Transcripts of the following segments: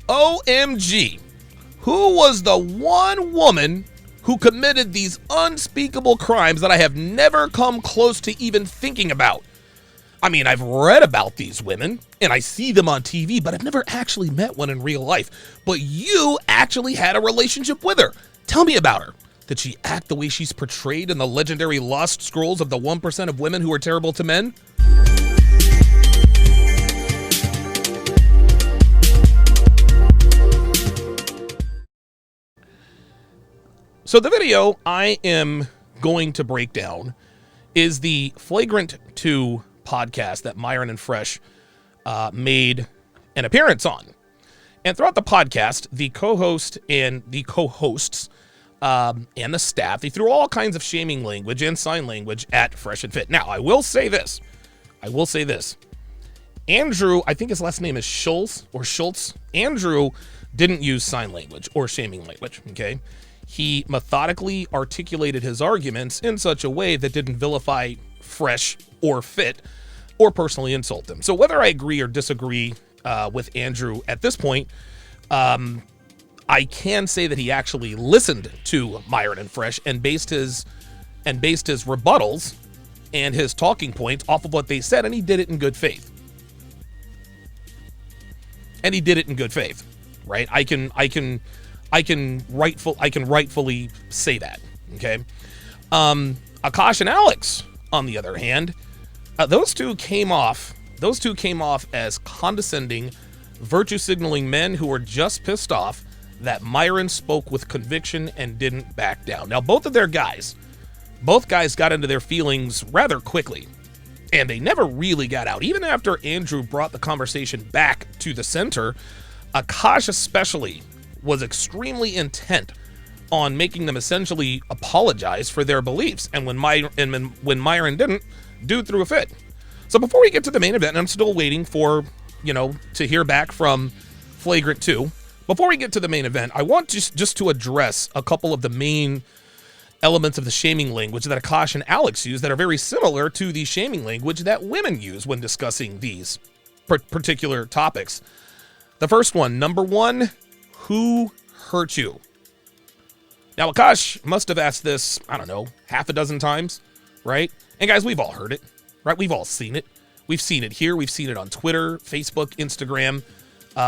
OMG, who was the one woman who committed these unspeakable crimes that I have never come close to even thinking about? I mean, I've read about these women, and I see them on TV, but I've never actually met one in real life. But you actually had a relationship with her. Tell me about her. Did she act the way she's portrayed in the legendary Lost Scrolls of the 1% of women who are terrible to men? So the video I am going to break down is the Flagrant 2 podcast that Myron and Fresh made an appearance on. And throughout the podcast, the co-host and the co-hosts and the staff, they threw all kinds of shaming language and sign language at Fresh and Fit. Now, I will say this. Andrew, I think his last name is Schultz. Andrew didn't use sign language or shaming language, okay? He methodically articulated his arguments in such a way that didn't vilify Fresh or Fit or personally insult them. So whether I agree or disagree with Andrew at this point, I can say that he actually listened to Myron and Fresh and based his rebuttals and his talking points off of what they said, and he did it in good faith. Right? I can rightfully say that. Okay. Akash and Alex, on the other hand, those two came off as condescending, virtue signaling men who were just pissed off that Myron spoke with conviction and didn't back down. Now, both guys got into their feelings rather quickly, and they never really got out. Even after Andrew brought the conversation back to the center, Akash especially was extremely intent on making them essentially apologize for their beliefs. And when Myron didn't, dude threw a fit. So before we get to the main event, and I'm still waiting for, to hear back from Flagrant 2. Before we get to the main event, I want just to address a couple of the main elements of the shaming language that Akash and Alex use that are very similar to the shaming language that women use when discussing these particular topics. The first one, number one, who hurt you? Now, Akash must have asked this, I don't know, half a dozen times, right? And guys, we've all heard it, right? We've all seen it. We've seen it here. We've seen it on Twitter, Facebook, Instagram,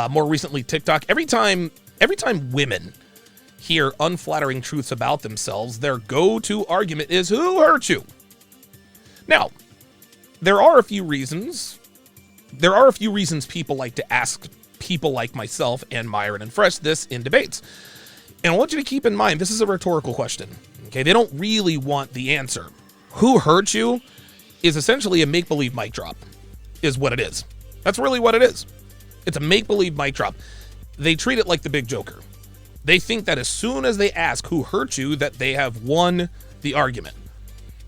more recently TikTok. Every time women hear unflattering truths about themselves, their go-to argument is, who hurt you? Now, there are a few reasons people like to ask people like myself and Myron and Fresh this in debates. And I want you to keep in mind, this is a rhetorical question. Okay, they don't really want the answer. Who hurt you is essentially a make-believe mic drop, is what it is. That's really what it is. It's a make-believe mic drop. They treat it like the big joker. They think that as soon as they ask who hurt you, that they have won the argument.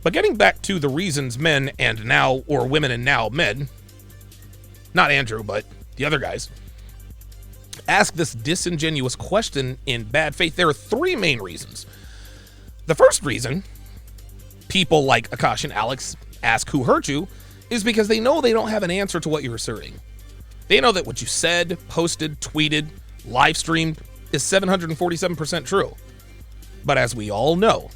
But getting back to the reasons men and now, or women and now men, not Andrew, but the other guys, ask this disingenuous question in bad faith, there are three main reasons. The first reason people like Akash and Alex ask who hurt you is because they know they don't have an answer to what you're asserting. They know that what you said, posted, tweeted, live streamed is 747% true. But as we all know,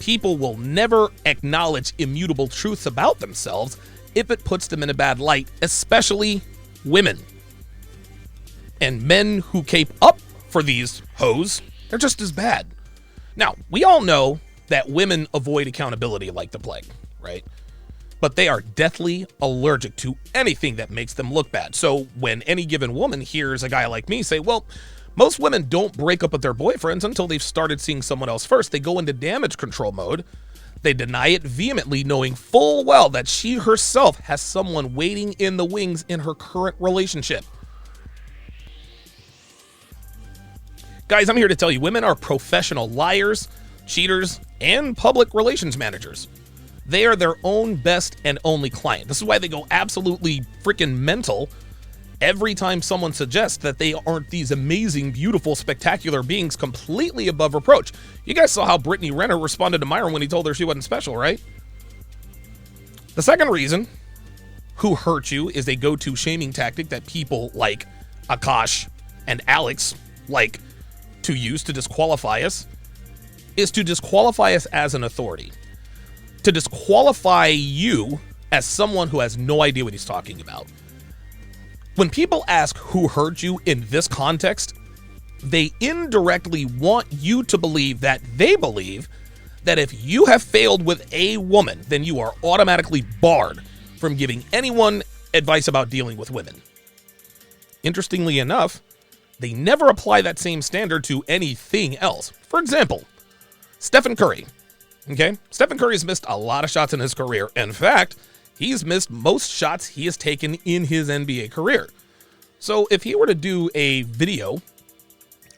people will never acknowledge immutable truths about themselves if it puts them in a bad light, especially women. And men who cape up for these hoes, they're just as bad. Now, we all know that women avoid accountability like the plague, right? But they are deathly allergic to anything that makes them look bad. So when any given woman hears a guy like me say, well, most women don't break up with their boyfriends until they've started seeing someone else first. They go into damage control mode. They deny it vehemently, knowing full well that she herself has someone waiting in the wings in her current relationship. Guys, I'm here to tell you, women are professional liars, cheaters, and public relations managers. They are their own best and only client. This is why they go absolutely freaking mental every time someone suggests that they aren't these amazing, beautiful, spectacular beings completely above reproach. You guys saw how Brittany Renner responded to Myron when he told her she wasn't special, right? The second reason who hurt you is a go-to shaming tactic that people like Akash and Alex like to use to disqualify us is to disqualify us as an authority, to disqualify you as someone who has no idea what he's talking about. When people ask who hurt you in this context, they indirectly want you to believe that they believe that if you have failed with a woman, then you are automatically barred from giving anyone advice about dealing with women. Interestingly enough, they never apply that same standard to anything else. For example, Stephen Curry. Okay? Stephen Curry has missed a lot of shots in his career. In fact, he's missed most shots he has taken in his NBA career. So if he were to do a video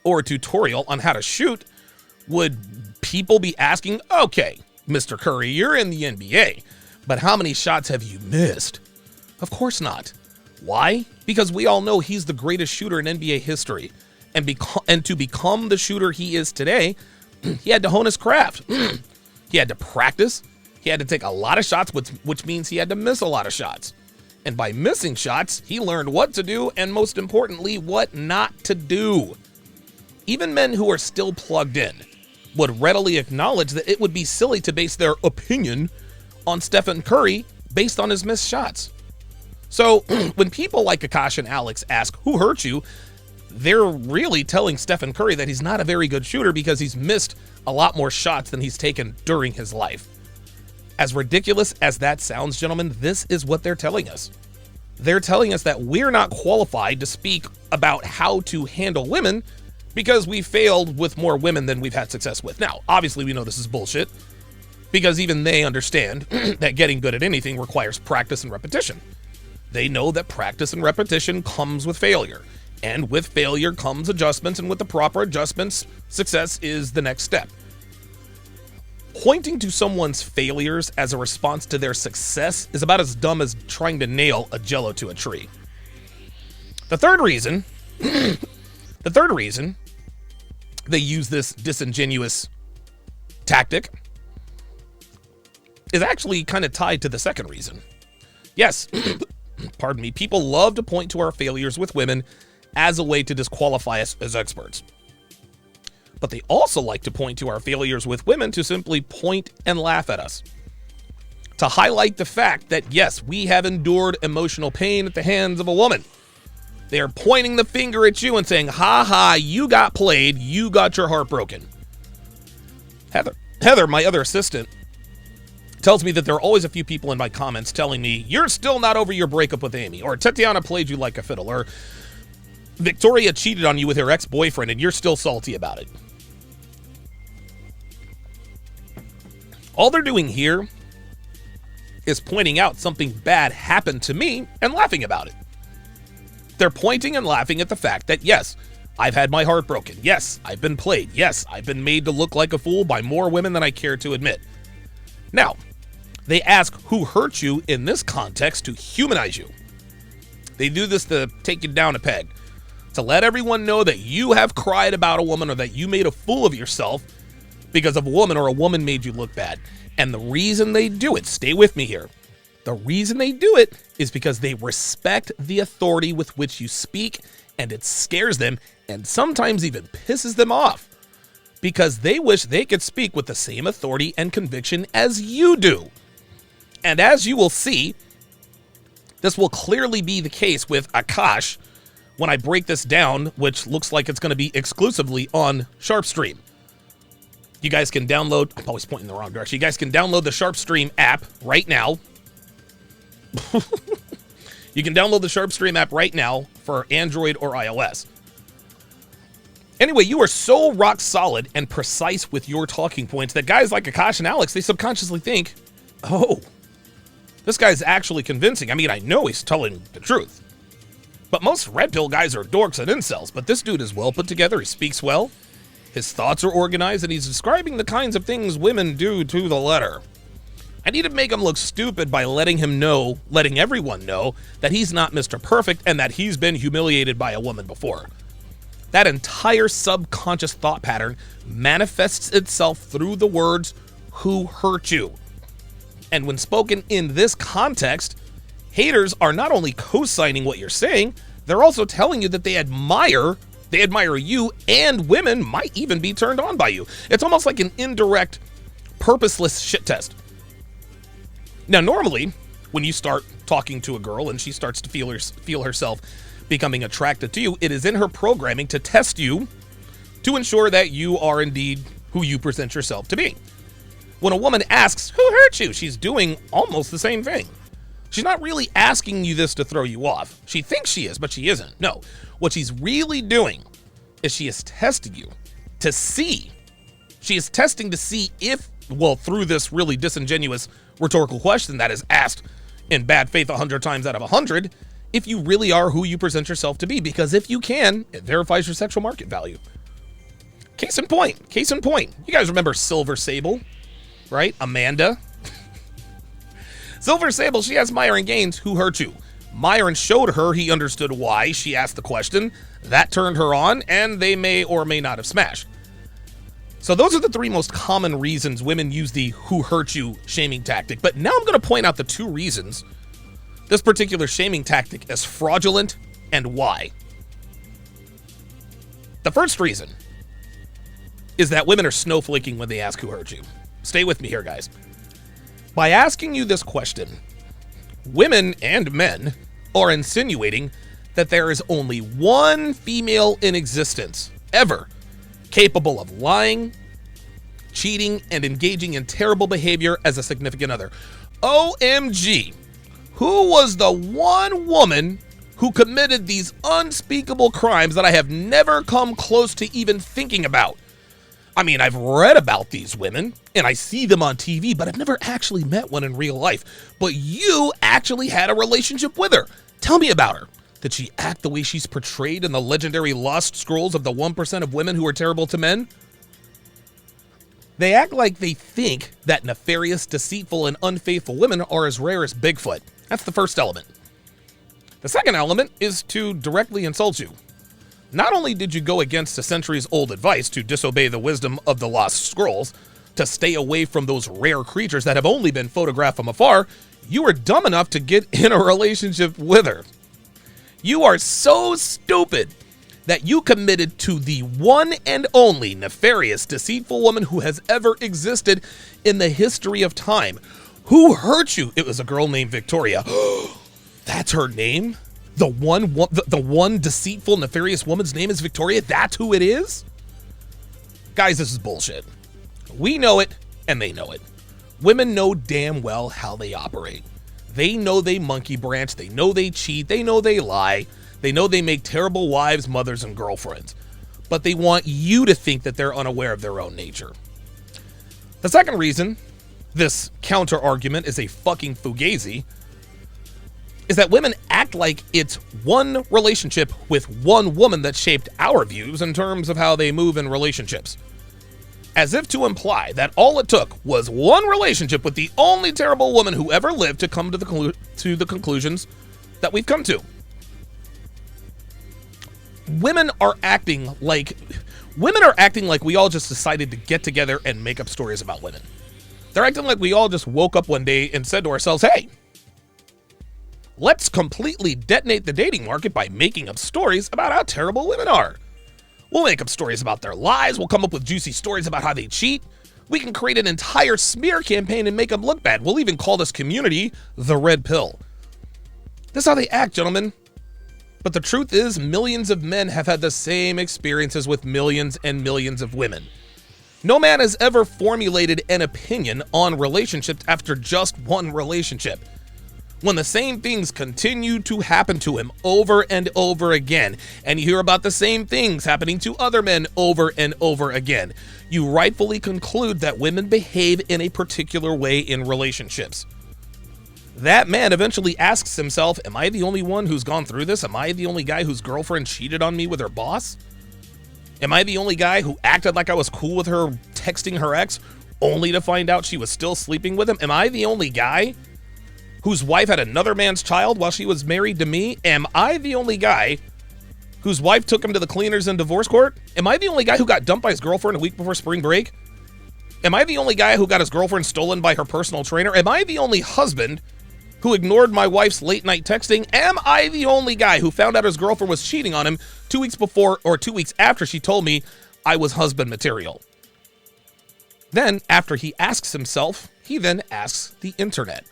or a tutorial on how to shoot, would people be asking, okay, Mr. Curry, you're in the NBA, but how many shots have you missed? Of course not. Why? Because we all know he's the greatest shooter in NBA history. And to become the shooter he is today, he had to hone his craft. He had to practice. He had to take a lot of shots, which means he had to miss a lot of shots. And by missing shots, he learned what to do and, most importantly, what not to do. Even men who are still plugged in would readily acknowledge that it would be silly to base their opinion on Stephen Curry based on his missed shots. So when people like Akash and Alex ask, who hurt you? They're really telling Stephen Curry that he's not a very good shooter because he's missed a lot more shots than he's taken during his life. As ridiculous as that sounds, gentlemen, this is what they're telling us. They're telling us that we're not qualified to speak about how to handle women because we failed with more women than we've had success with. Now, obviously, we know this is bullshit because even they understand that getting good at anything requires practice and repetition. They know that practice and repetition comes with failure, and with failure comes adjustments, and with the proper adjustments, success is the next step. Pointing to someone's failures as a response to their success is about as dumb as trying to nail a jello to a tree. The third reason they use this disingenuous tactic is actually kind of tied to the second reason. Yes, pardon me, people love to point to our failures with women as a way to disqualify us as experts. But they also like to point to our failures with women to simply point and laugh at us. To highlight the fact that, yes, we have endured emotional pain at the hands of a woman. They are pointing the finger at you and saying, ha ha, you got played, you got your heart broken. Heather, my other assistant, tells me that there are always a few people in my comments telling me, you're still not over your breakup with Amy, or Tatiana played you like a fiddle, or Victoria cheated on you with her ex-boyfriend and you're still salty about it. All they're doing here is pointing out something bad happened to me and laughing about it. They're pointing and laughing at the fact that, yes, I've had my heart broken. Yes, I've been played. Yes, I've been made to look like a fool by more women than I care to admit. Now, they ask who hurt you in this context to humanize you. They do this to take you down a peg, to let everyone know that you have cried about a woman or that you made a fool of yourself because of a woman or a woman made you look bad. And the reason they do it, stay with me here, the reason they do it is because they respect the authority with which you speak, and it scares them and sometimes even pisses them off because they wish they could speak with the same authority and conviction as you do. And as you will see, this will clearly be the case with Akash when I break this down, which looks like it's going to be exclusively on Sharpe Stream. You guys can download, I'm always pointing in the wrong direction. You guys can download the Sharpe Stream app right now. You can download the Sharpe Stream app right now for Android or iOS. Anyway, you are so rock solid and precise with your talking points that guys like Akash and Alex, they subconsciously think, oh, this guy's actually convincing. I mean, I know he's telling the truth. But most red pill guys are dorks and incels, but this dude is well put together. He speaks well. His thoughts are organized, and he's describing the kinds of things women do to the letter. I need to make him look stupid by letting everyone know that he's not Mr. Perfect and that he's been humiliated by a woman before. That entire subconscious thought pattern manifests itself through the words, who hurt you? And when spoken in this context, haters are not only co-signing what you're saying, they're also telling you that they admire They admire you, and women might even be turned on by you. It's almost like an indirect, purposeless shit test. Now, normally, when you start talking to a girl and she starts to feel herself becoming attracted to you, it is in her programming to test you to ensure that you are indeed who you present yourself to be. When a woman asks, "Who hurt you?" she's doing almost the same thing. She's not really asking you this to throw you off. She thinks she is, but she isn't. No, what she's really doing is she is testing you to see. She is testing to see if, well, through this really disingenuous rhetorical question that is asked in bad faith 100 times out of 100, if you really are who you present yourself to be. Because if you can, it verifies your sexual market value. Case in point. You guys remember Silver Sable, right? Amanda. Silver Sable, she asked Myron Gaines, "Who hurt you?" Myron showed her he understood why she asked the question. That turned her on, and they may or may not have smashed. So those are the three most common reasons women use the "who hurt you" shaming tactic. But now I'm going to point out the two reasons this particular shaming tactic is fraudulent and why. The first reason is that women are snowflaking when they ask "who hurt you." Stay with me here, guys. By asking you this question, women and men are insinuating that there is only one female in existence ever capable of lying, cheating, and engaging in terrible behavior as a significant other. OMG, who was the one woman who committed these unspeakable crimes that I have never come close to even thinking about? I mean, I've read about these women, and I see them on TV, but I've never actually met one in real life. But you actually had a relationship with her. Tell me about her. Did she act the way she's portrayed in the legendary Lost Scrolls of the 1% of women who are terrible to men? They act like they think that nefarious, deceitful, and unfaithful women are as rare as Bigfoot. That's the first element. The second element is to directly insult you. Not only did you go against a centuries-old advice to disobey the wisdom of the Lost Scrolls, to stay away from those rare creatures that have only been photographed from afar, you were dumb enough to get in a relationship with her. You are so stupid that you committed to the one and only nefarious, deceitful woman who has ever existed in the history of time. Who hurt you? It was a girl named Victoria. That's her name? The one deceitful, nefarious woman's name is Victoria? That's who it is? Guys, this is bullshit. We know it, and they know it. Women know damn well how they operate. They know they monkey branch. They know they cheat. They know they lie. They know they make terrible wives, mothers, and girlfriends. But they want you to think that they're unaware of their own nature. The second reason this counter argument is a fucking fugazi is that women act like it's one relationship with one woman that shaped our views in terms of how they move in relationships. As if to imply that all it took was one relationship with the only terrible woman who ever lived to come to the conclusions that we've come to. Women are acting like we all just decided to get together and make up stories about women. They're acting like we all just woke up one day and said to ourselves, "Hey, let's completely detonate the dating market by making up stories about how terrible women are. We'll make up stories about their lies. We'll come up with juicy stories about how they cheat. We can create an entire smear campaign and make them look bad. We'll even call this community the Red Pill." This is how they act, gentlemen. But the truth is, millions of men have had the same experiences with millions and millions of women. No man has ever formulated an opinion on relationships after just one relationship. When the same things continue to happen to him over and over again, and you hear about the same things happening to other men over and over again, you rightfully conclude that women behave in a particular way in relationships. That man eventually asks himself, am I the only one who's gone through this? Am I the only guy whose girlfriend cheated on me with her boss? Am I the only guy who acted like I was cool with her texting her ex only to find out she was still sleeping with him? Am I the only guy whose wife had another man's child while she was married to me? Am I the only guy whose wife took him to the cleaners in divorce court? Am I the only guy who got dumped by his girlfriend a week before spring break? Am I the only guy who got his girlfriend stolen by her personal trainer? Am I the only husband who ignored my wife's late night texting? Am I the only guy who found out his girlfriend was cheating on him 2 weeks before or 2 weeks after she told me I was husband material? Then, after he asks himself, he then asks the internet.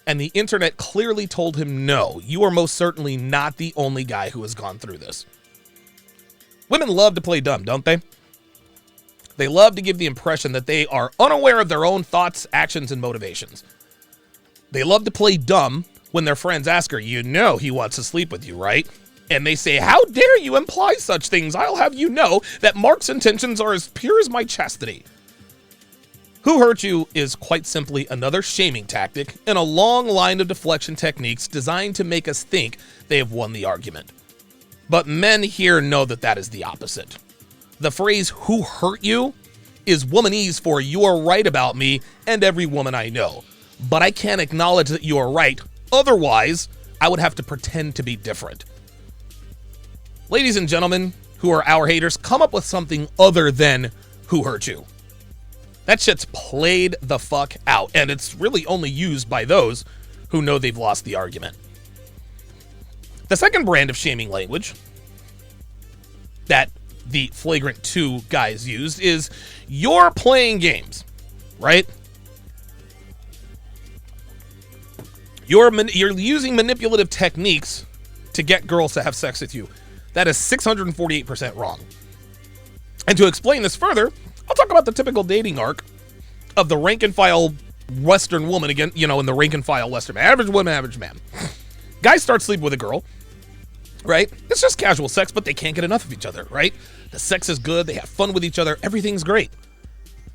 And the internet clearly told him, no, you are most certainly not the only guy who has gone through this. Women love to play dumb, don't they? They love to give the impression that they are unaware of their own thoughts, actions, and motivations. They love to play dumb when their friends ask her, you know he wants to sleep with you, right? And they say, how dare you imply such things? I'll have you know that Mark's intentions are as pure as my chastity. Who hurt you is quite simply another shaming tactic in a long line of deflection techniques designed to make us think they have won the argument. But men here know that that is the opposite. The phrase, who hurt you, is womanese for you are right about me and every woman I know. But I can't acknowledge that you are right. Otherwise, I would have to pretend to be different. Ladies and gentlemen who are our haters, come up with something other than who hurt you. That shit's played the fuck out, and it's really only used by those who know they've lost the argument. The second brand of shaming language that the Flagrant 2 guys used is, you're playing games, right? You're using manipulative techniques to get girls to have sex with you. That is 648% wrong. And to explain this further, I'll talk about the typical dating arc of the rank and file Western woman, again, in the rank and file Western man. Average woman, average man. Guys start sleeping with a girl, right? It's just casual sex, but they can't get enough of each other, right? The sex is good, they have fun with each other, everything's great.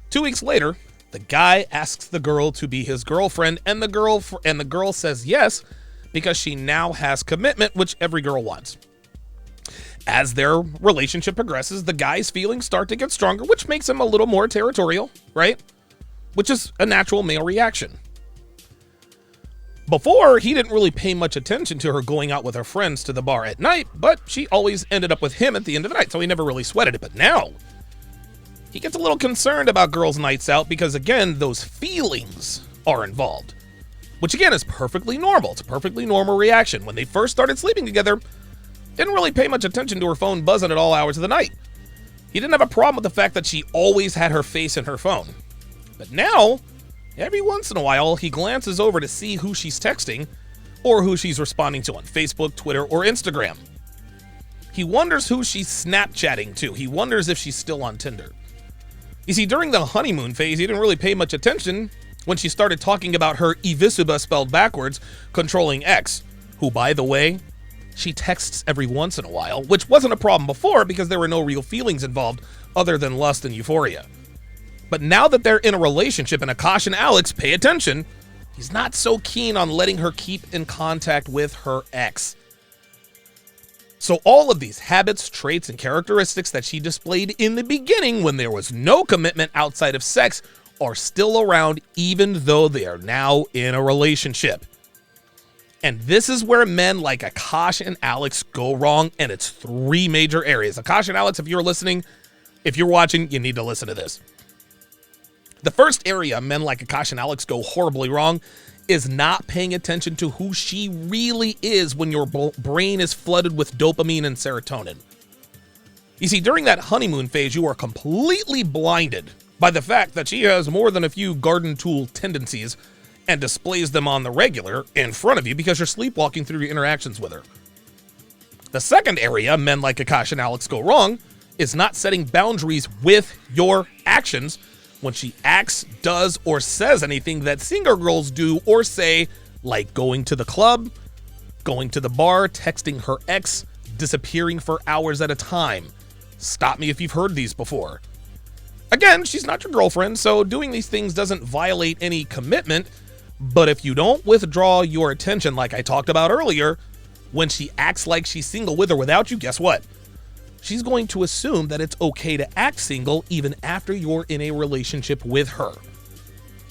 2 weeks later, the guy asks the girl to be his girlfriend, and the girl says yes, because she now has commitment, which every girl wants. As their relationship progresses, the guy's feelings start to get stronger, which makes him a little more territorial, right? Which is a natural male reaction. Before, he didn't really pay much attention to her going out with her friends to the bar at night, but she always ended up with him at the end of the night, so he never really sweated it. But now, he gets a little concerned about girls' nights out because, again, those feelings are involved. Which, again, is perfectly normal. It's a perfectly normal reaction. When they first started sleeping together, didn't really pay much attention to her phone buzzing at all hours of the night. He didn't have a problem with the fact that she always had her face in her phone. But now, every once in a while, he glances over to see who she's texting or who she's responding to on Facebook, Twitter, or Instagram. He wonders who she's Snapchatting to. He wonders if she's still on Tinder. You see, during the honeymoon phase, he didn't really pay much attention when she started talking about her Evisuba, spelled backwards, controlling ex, who, by the way, she texts every once in a while, which wasn't a problem before because there were no real feelings involved other than lust and euphoria. But now that they're in a relationship, and Akash and Alex pay attention, he's not so keen on letting her keep in contact with her ex. So all of these habits, traits, and characteristics that she displayed in the beginning when there was no commitment outside of sex are still around even though they are now in a relationship. And this is where men like Akash and Alex go wrong, and it's 3 major areas. Akash and Alex, if you're listening, if you're watching, you need to listen to this. The first area men like Akash and Alex go horribly wrong is not paying attention to who she really is when your brain is flooded with dopamine and serotonin. You see, during that honeymoon phase, you are completely blinded by the fact that she has more than a few garden tool tendencies and displays them on the regular in front of you because you're sleepwalking through your interactions with her. The second area men like Akash and Alex go wrong is not setting boundaries with your actions when she acts, does, or says anything that single girls do or say, like going to the club, going to the bar, texting her ex, disappearing for hours at a time. Stop me if you've heard these before. Again, she's not your girlfriend, so doing these things doesn't violate any commitment, but if you don't withdraw your attention like I talked about earlier, when she acts like she's single with or without you, guess what? She's going to assume that it's okay to act single even after you're in a relationship with her.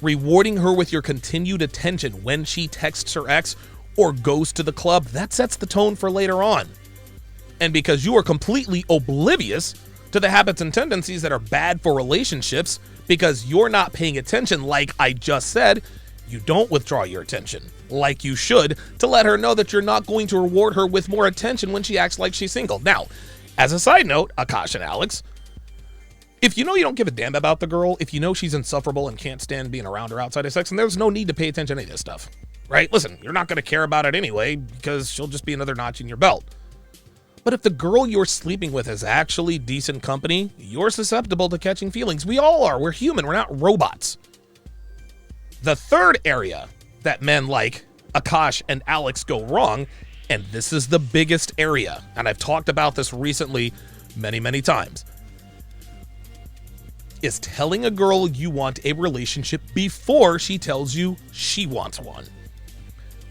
Rewarding her with your continued attention when she texts her ex or goes to the club, that sets the tone for later on. And because you are completely oblivious to the habits and tendencies that are bad for relationships, because you're not paying attention like I just said, You don't withdraw your attention, like you should, to let her know that you're not going to reward her with more attention when she acts like she's single. Now, as a side note, Akash and Alex, if you know you don't give a damn about the girl, if you know she's insufferable and can't stand being around her outside of sex, then there's no need to pay attention to any of this stuff, right? Listen, you're not going to care about it anyway because she'll just be another notch in your belt. But if the girl you're sleeping with is actually decent company, you're susceptible to catching feelings. We all are. We're human. We're not robots. The third area that men like Akash and Alex go wrong, and this is the biggest area, and I've talked about this recently many, many times, is telling a girl you want a relationship before she tells you she wants one.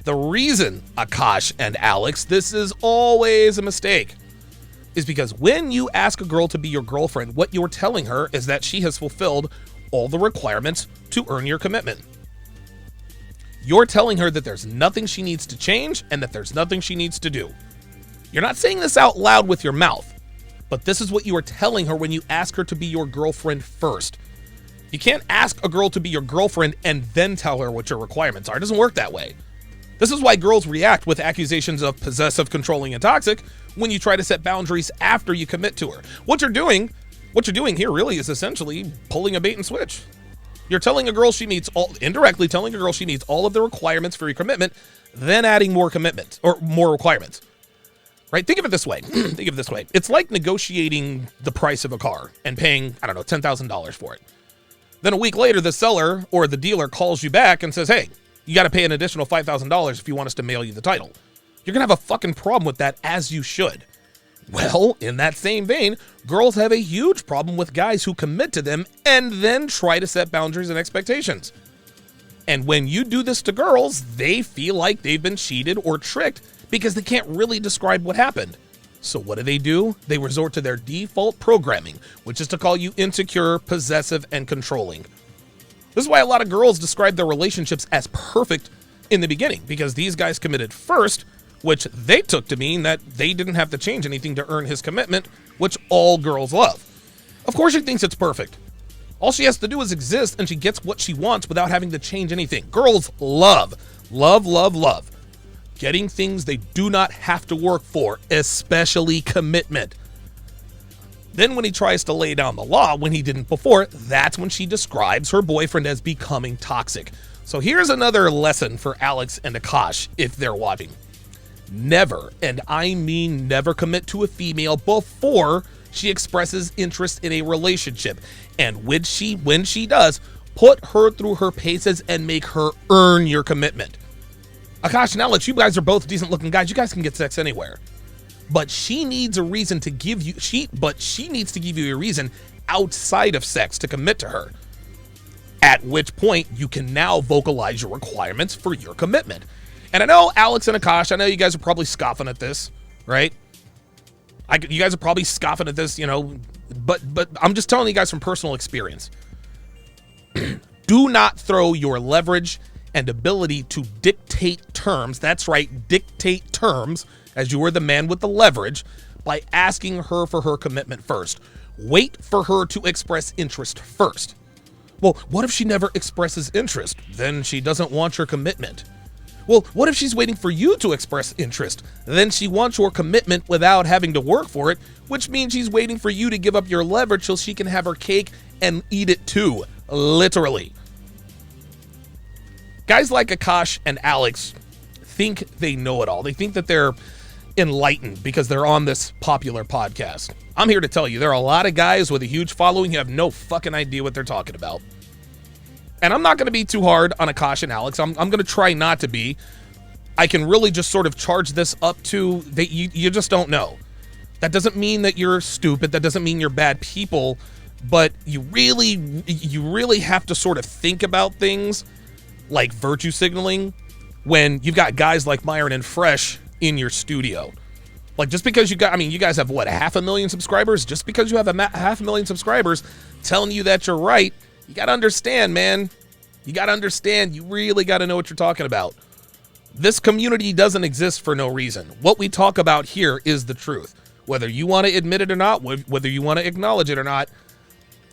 The reason, Akash and Alex, this is always a mistake, is because when you ask a girl to be your girlfriend, what you're telling her is that she has fulfilled all the requirements to earn your commitment. You're telling her that there's nothing she needs to change and that there's nothing she needs to do. You're not saying this out loud with your mouth, but this is what you are telling her when you ask her to be your girlfriend first. You can't ask a girl to be your girlfriend and then tell her what your requirements are. It doesn't work that way. This is why girls react with accusations of possessive, controlling, and toxic when you try to set boundaries after you commit to her. What you're doing here really is essentially pulling a bait and switch. You're telling a girl indirectly telling a girl she meets all of the requirements for your commitment, then adding more commitments or more requirements. Right? Think of it this way. It's like negotiating the price of a car and paying, $10,000 for it. Then a week later, the seller or the dealer calls you back and says, hey, you got to pay an additional $5,000 if you want us to mail you the title. You're going to have a fucking problem with that, as you should. Well, in that same vein, girls have a huge problem with guys who commit to them and then try to set boundaries and expectations. And when you do this to girls, they feel like they've been cheated or tricked because they can't really describe what happened. So what do? They resort to their default programming, which is to call you insecure, possessive, and controlling. This is why a lot of girls describe their relationships as perfect in the beginning, because these guys committed first, which they took to mean that they didn't have to change anything to earn his commitment, which all girls love. Of course she thinks it's perfect. All she has to do is exist and she gets what she wants without having to change anything. Girls love getting things they do not have to work for, especially commitment. Then when he tries to lay down the law when he didn't before, that's when she describes her boyfriend as becoming toxic. So here's another lesson for Alex and Akash if they're watching. Never, and I mean never, commit to a female before she expresses interest in a relationship. And when she does, put her through her paces and make her earn your commitment. Akash and Alex, you guys are both decent looking guys. You guys can get sex anywhere. But she needs a reason to give you, she needs to give you a reason outside of sex to commit to her. At which point you can now vocalize your requirements for your commitment. And I know Alex and Akash, I know you guys are probably scoffing at this, right? You guys are probably scoffing at this, but I'm just telling you guys from personal experience. Do not throw your leverage and ability to dictate terms, that's right, dictate terms, as you are the man with the leverage, by asking her for her commitment first. Wait for her to express interest first. Well, what if she never expresses interest? Then she doesn't want your commitment. Well, what if she's waiting for you to express interest? Then she wants your commitment without having to work for it, which means she's waiting for you to give up your leverage so she can have her cake and eat it too, literally. Guys like Akash and Alex think they know it all. They think that they're enlightened because they're on this popular podcast. I'm here to tell you, there are a lot of guys with a huge following who have no fucking idea what they're talking about. And I'm not going to be too hard on Akash and Alex. I'm going to try not to be. I can really just sort of charge this up to that you just don't know. That doesn't mean that you're stupid. That doesn't mean you're bad people. But you really have to sort of think about things like virtue signaling when you've got guys like Myron and Fresh in your studio. Like, just because you guys have what, 500,000 subscribers? Just because you have 500,000 subscribers telling you that you're right, you got to understand, man. You got to understand. You really got to know what you're talking about. This community doesn't exist for no reason. What we talk about here is the truth. Whether you want to admit it or not, whether you want to acknowledge it or not,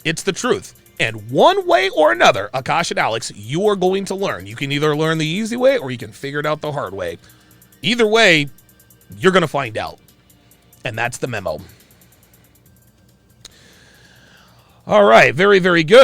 it's the truth. And one way or another, Akash and Alex, you are going to learn. You can either learn the easy way or you can figure it out the hard way. Either way, you're going to find out. And that's the memo. All right, very, very good.